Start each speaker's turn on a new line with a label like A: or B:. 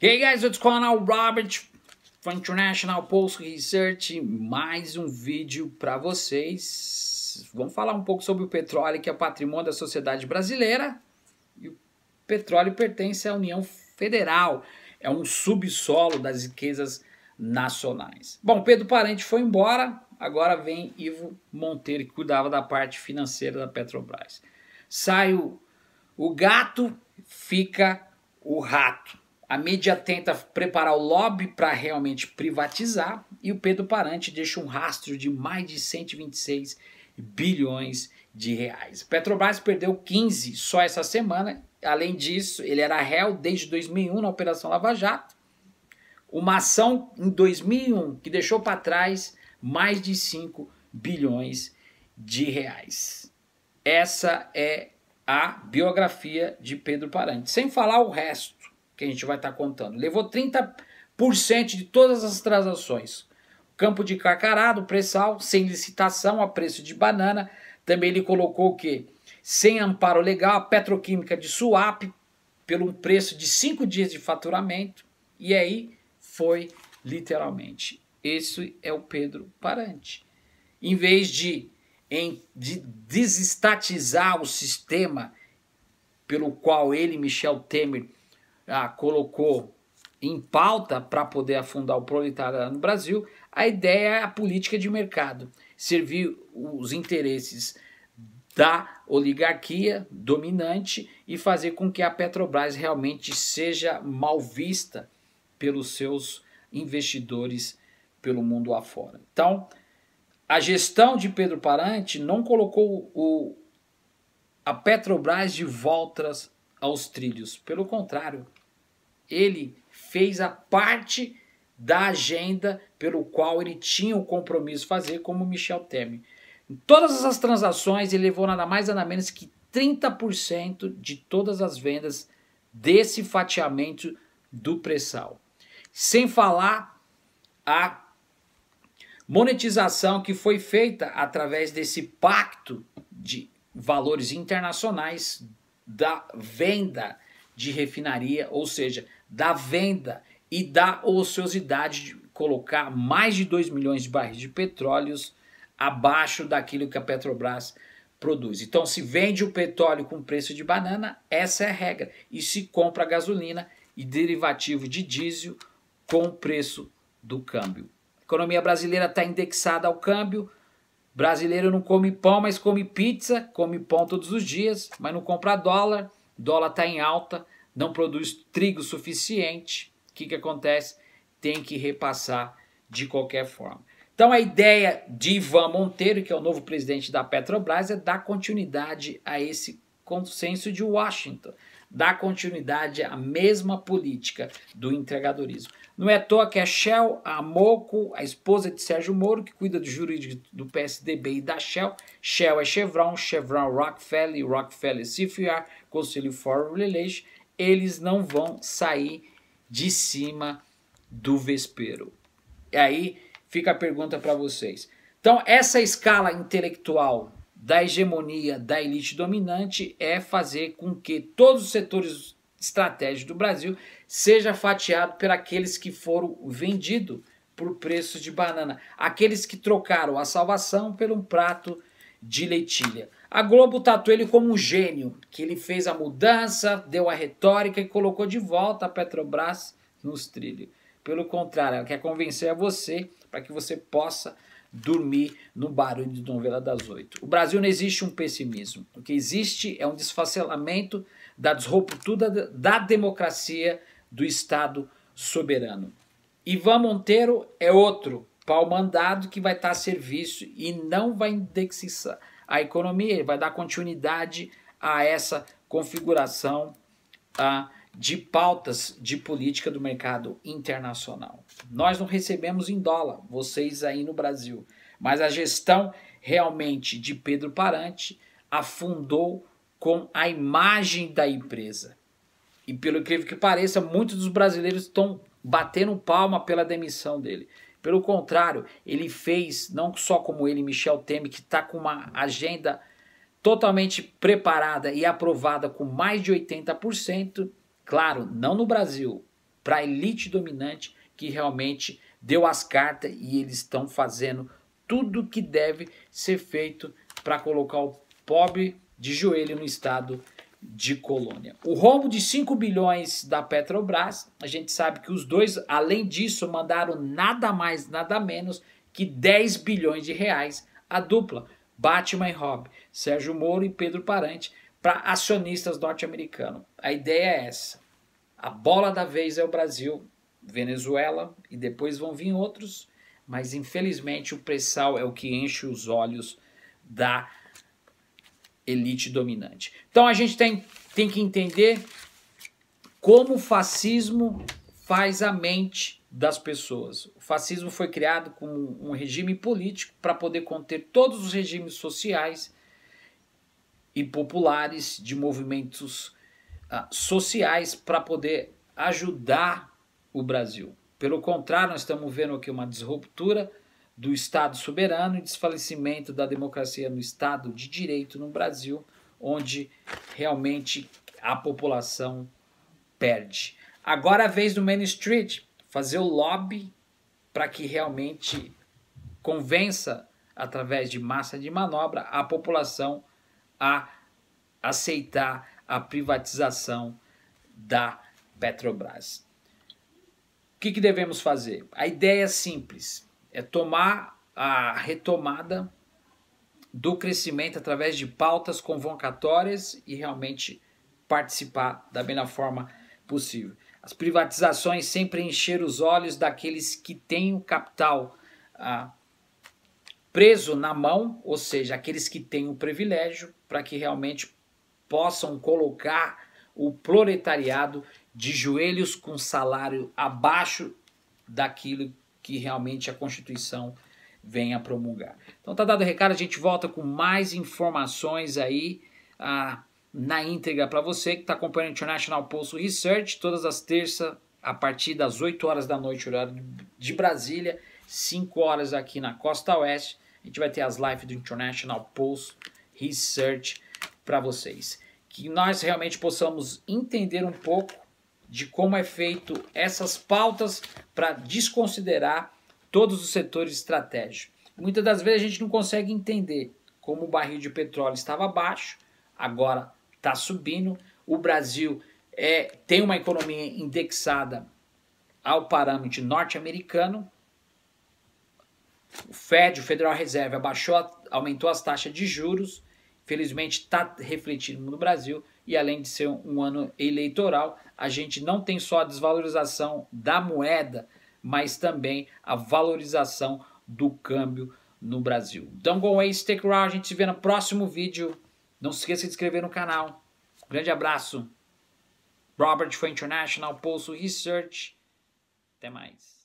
A: Hey guys, what's going on? Robert from International Post Research, mais um vídeo para vocês. Vamos falar um pouco sobre o petróleo, que é o patrimônio da sociedade brasileira. E o petróleo pertence à União Federal, é um subsolo das riquezas nacionais. Bom, Pedro Parente foi embora, agora vem Ivo Monteiro, que cuidava da parte financeira da Petrobras. Sai o gato, fica o rato. A mídia tenta preparar o lobby para realmente privatizar e o Pedro Parente deixa um rastro de mais de 126 bilhões de reais. Petrobras perdeu 15 só essa semana. Além disso, ele era réu desde 2001 na Operação Lava Jato. Uma ação em 2001 que deixou para trás mais de 5 bilhões de reais. Essa é a biografia de Pedro Parente. Sem falar o resto que a gente vai estar contando. Levou 30% de todas as transações. Campo de Carcará, do pré-sal, sem licitação, a preço de banana. Também ele colocou o quê? Sem amparo legal, a petroquímica de Suape, pelo preço de 5 dias de faturamento. E aí foi literalmente. Esse é o Pedro Parente. Em vez de desestatizar o sistema pelo qual ele, Michel Temer, colocou em pauta para poder afundar o proletariado no Brasil, a ideia é a política de mercado, servir os interesses da oligarquia dominante e fazer com que a Petrobras realmente seja mal vista pelos seus investidores pelo mundo afora. Então, a gestão de Pedro Parente não colocou a Petrobras de volta aos trilhos, pelo contrário, ele fez a parte da agenda pelo qual ele tinha o compromisso de fazer, como Michel Temer. Em todas as transações, ele levou nada mais nada menos que 30% de todas as vendas desse fatiamento do pré-sal. Sem falar a monetização que foi feita através desse pacto de valores internacionais da venda de refinaria, ou seja, da venda e da ociosidade de colocar mais de 2 milhões de barris de petróleos abaixo daquilo que a Petrobras produz. Então, se vende o petróleo com preço de banana, essa é a regra. E se compra gasolina e derivativo de diesel com o preço do câmbio. A economia brasileira está indexada ao câmbio. Brasileiro não come pão, mas come pizza, come pão todos os dias, mas não compra dólar. Dólar está em alta, não produz trigo suficiente. O que acontece? Tem que repassar de qualquer forma. Então a ideia de Ivan Monteiro, que é o novo presidente da Petrobras, é dar continuidade a esse consenso de Washington, dar continuidade à mesma política do entregadorismo. Não é à toa que a Shell, a Moco, a esposa de Sérgio Moro, que cuida do jurídico do PSDB e da Shell, Shell é Chevron, Chevron Rockefeller, Rockefeller CFR, Conselho Foreign Relations, eles não vão sair de cima do vespeiro. E aí fica a pergunta para vocês. Então essa escala intelectual da hegemonia da elite dominante é fazer com que todos os setores estratégicos do Brasil seja fatiado por aqueles que foram vendidos por preço de banana, aqueles que trocaram a salvação por um prato de lentilha. A Globo tratou ele como um gênio, que ele fez a mudança, deu a retórica e colocou de volta a Petrobras nos trilhos. Pelo contrário, ela quer convencer a você para que você possa dormir no barulho de novela das 8. O Brasil não existe um pessimismo. O que existe é um desfacelamento da disruptura da democracia do Estado soberano. Ivan Monteiro é outro pau mandado que vai estar a serviço e não vai indexar a economia, ele vai dar continuidade a essa configuração de pautas de política do mercado internacional. Nós não recebemos em dólar, vocês aí no Brasil, mas a gestão realmente de Pedro Parente afundou com a imagem da empresa. E pelo incrível que pareça, muitos dos brasileiros estão batendo palma pela demissão dele. Pelo contrário, ele fez, não só como ele, Michel Temer, que está com uma agenda totalmente preparada e aprovada com mais de 80%, claro, não no Brasil, para a elite dominante que realmente deu as cartas e eles estão fazendo tudo que deve ser feito para colocar o pobre de joelho no estado de colônia. O rombo de 5 bilhões da Petrobras, a gente sabe que os dois, além disso, mandaram nada mais, nada menos que 10 bilhões de reais, a dupla Batman e Robin, Sérgio Moro e Pedro Parente, para acionistas norte-americanos. A ideia é essa. A bola da vez é o Brasil, Venezuela e depois vão vir outros, mas infelizmente o pré-sal é o que enche os olhos da elite dominante. Então a gente tem que entender como o fascismo faz a mente das pessoas. O fascismo foi criado como um regime político para poder conter todos os regimes sociais e populares de movimentos sociais para poder ajudar o Brasil. Pelo contrário, nós estamos vendo aqui uma disruptura do Estado soberano e desfalecimento da democracia no Estado de Direito no Brasil, onde realmente a população perde. Agora é a vez do Main Street fazer o lobby para que realmente convença, através de massa de manobra, a população a aceitar a privatização da Petrobras. O que devemos fazer? A ideia é simples, é tomar a retomada do crescimento através de pautas convocatórias e realmente participar da melhor forma possível. As privatizações sempre encher os olhos daqueles que têm o capital preso na mão, ou seja, aqueles que têm o privilégio, para que realmente possam colocar o proletariado de joelhos com salário abaixo daquilo que realmente a Constituição vem a promulgar. Então tá dado o recado, a gente volta com mais informações aí na íntegra para você que está acompanhando o International Pulse Research, todas as terças a partir das 8 horas da noite, horário de Brasília, 5 horas aqui na Costa Oeste. A gente vai ter as lives do International Pulse Research para vocês. Que nós realmente possamos entender um pouco de como é feito essas pautas para desconsiderar todos os setores estratégicos. Muitas das vezes a gente não consegue entender como o barril de petróleo estava baixo, agora está subindo. O Brasil tem uma economia indexada ao parâmetro norte-americano. O Fed, o Federal Reserve, aumentou as taxas de juros. Felizmente está refletindo no Brasil e além de ser um ano eleitoral, a gente não tem só a desvalorização da moeda, mas também a valorização do câmbio no Brasil. Don't go away, stick around, a gente se vê no próximo vídeo. Não se esqueça de se inscrever no canal. Grande abraço. Robert for International Pulse Research. Até mais.